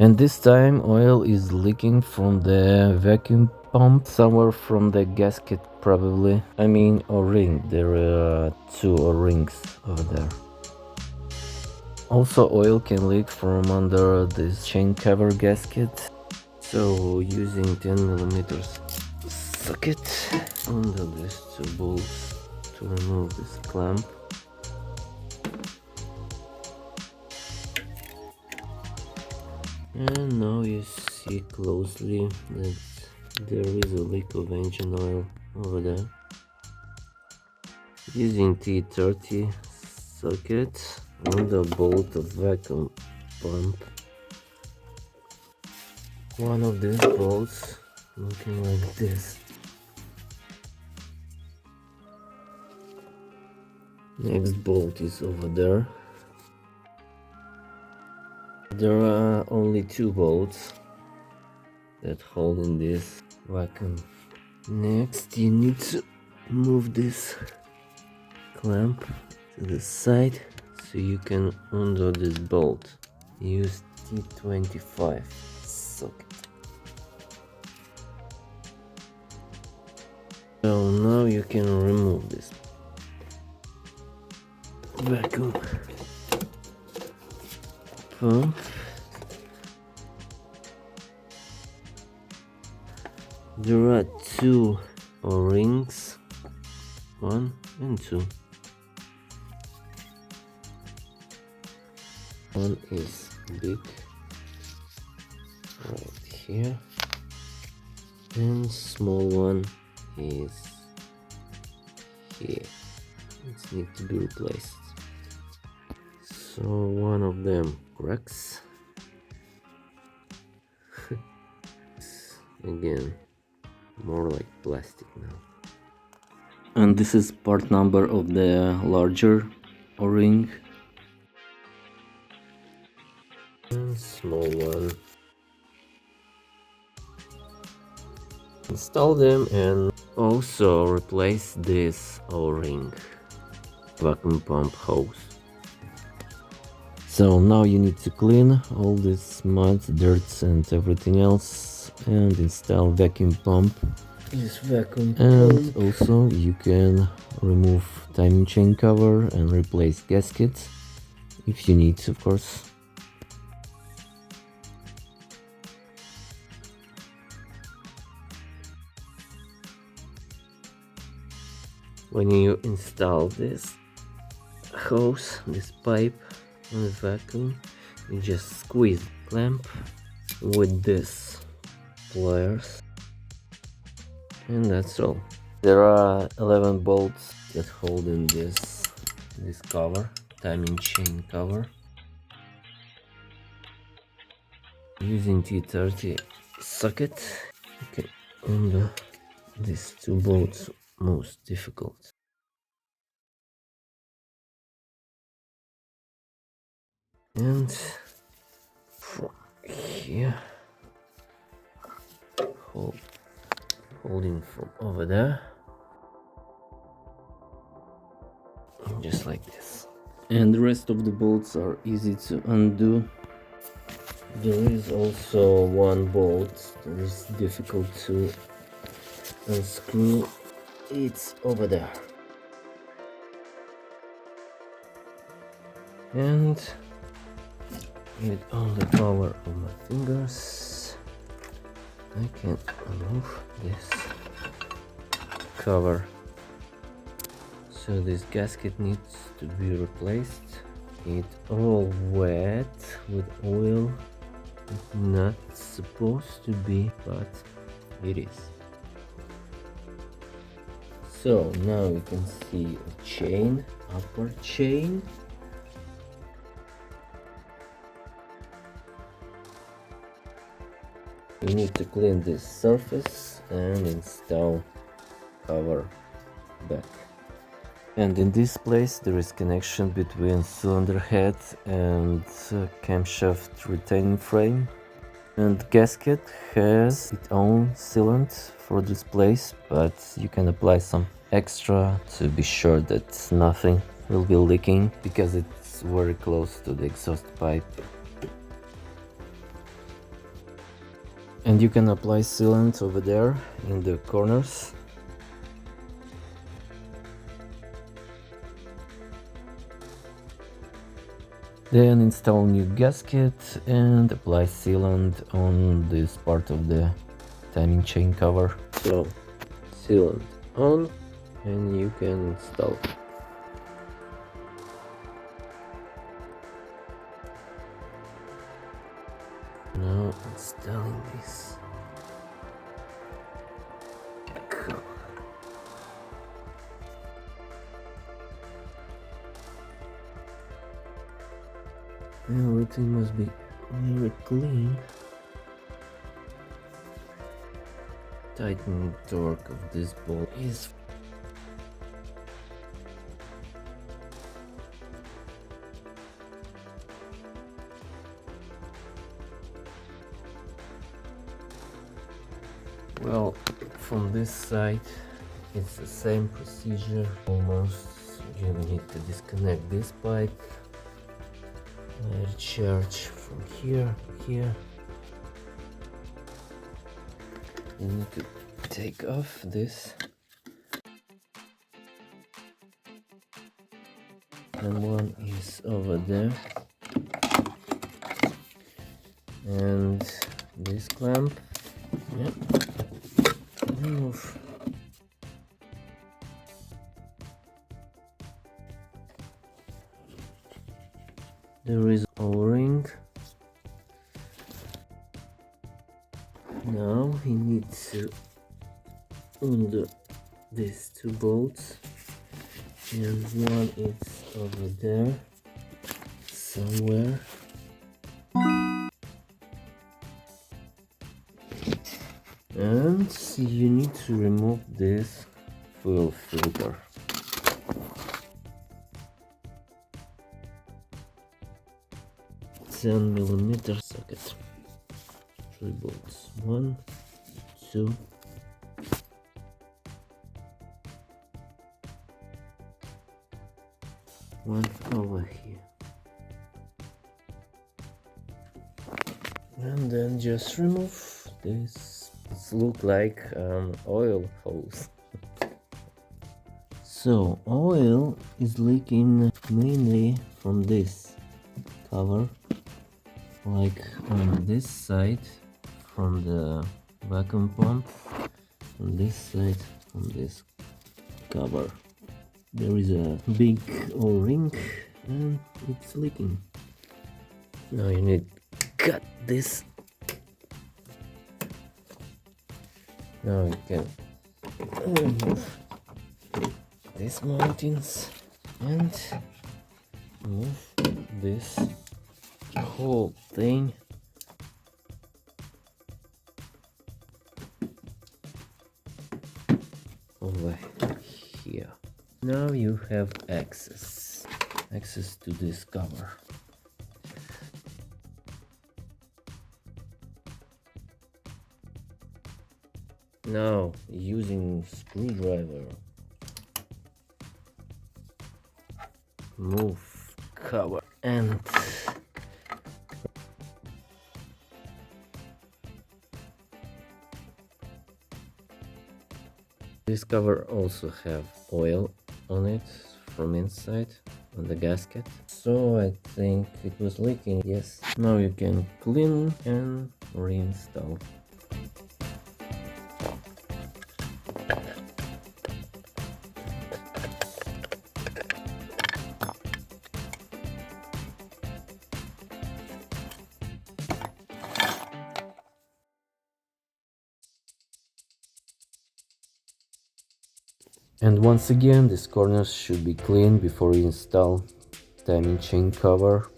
And this time oil is leaking from the vacuum pump, somewhere from the gasket probably. I mean O-ring, there are two O-rings over there. Also oil can leak from under this chain cover gasket. So using 10mm socket under these two bolts to remove this clamp. And now you see closely that there is a leak of engine oil over there. Using T30 socket on the bolt of vacuum pump. One of these bolts looking like this. Next bolt is over there. There are only two bolts that hold in this vacuum. Next you need to move this clamp to the side so you can undo this bolt. Use T25 socket. So now you can remove this vacuum pump. There are two O-rings, 1 and 2. One is big right here, and small one is here. It needs to be replaced. So one of them cracks. Again, more like plastic now. And this is part number of the larger O-ring. And small one. Install them and also replace this O-ring vacuum pump hose. So now you need to clean all this mud, dirt and everything else and install vacuum pump. This vacuum and pump. Also you can remove timing chain cover and replace gasket if you need, of course. When you install this hose, this pipe on the vacuum, you just squeeze the clamp with this pliers, and that's all. There are 11 bolts that hold in this cover, timing chain cover. Using T30 socket, you can undo these two bolts most difficult. And from here, holding from over there, just like this. And the rest of the bolts are easy to undo. There is also one bolt that is difficult to unscrew. It's over there. And with all the power of my fingers, I can remove this cover. So this gasket needs to be replaced. It's all wet with oil. It's not supposed to be, but it is. So now we can see a chain, upper chain. We need to clean this surface and install cover back. And in this place there is connection between cylinder head and camshaft retaining frame. And gasket has its own sealant for this place, but you can apply some extra to be sure that nothing will be leaking because it's very close to the exhaust pipe. And you can apply sealant over there in the corners. Then install new gasket and apply sealant on this part of the timing chain cover. So sealant on and you can install. Now installing this. Cool. Everything must be very clean. Tightening torque of this ball is well, from this side it's the same procedure almost. You need to disconnect this pipe, let it charge from here to here. You need to take off this, and one is over there, and this clamp, yeah, remove. There is O-ring. Now we need to undo these two bolts, and one is over there somewhere. And you need to remove this fuel filter. $10mm socket. 3 bolts. 1, 2. One over here. And then just remove this. It looks like an oil hose. So oil is leaking mainly from this cover, like on this side from the vacuum pump, on this side from this cover. There is a big O-ring and it's leaking. Now you need to cut this. Now you can remove these mountings and move this whole thing. Over here. Now you have access to this cover. Now using screwdriver, move cover and this cover also have oil on it from inside on the gasket, so I think it was leaking. Yes, now you can clean and reinstall. And once again, these corners should be cleaned before you install timing chain cover.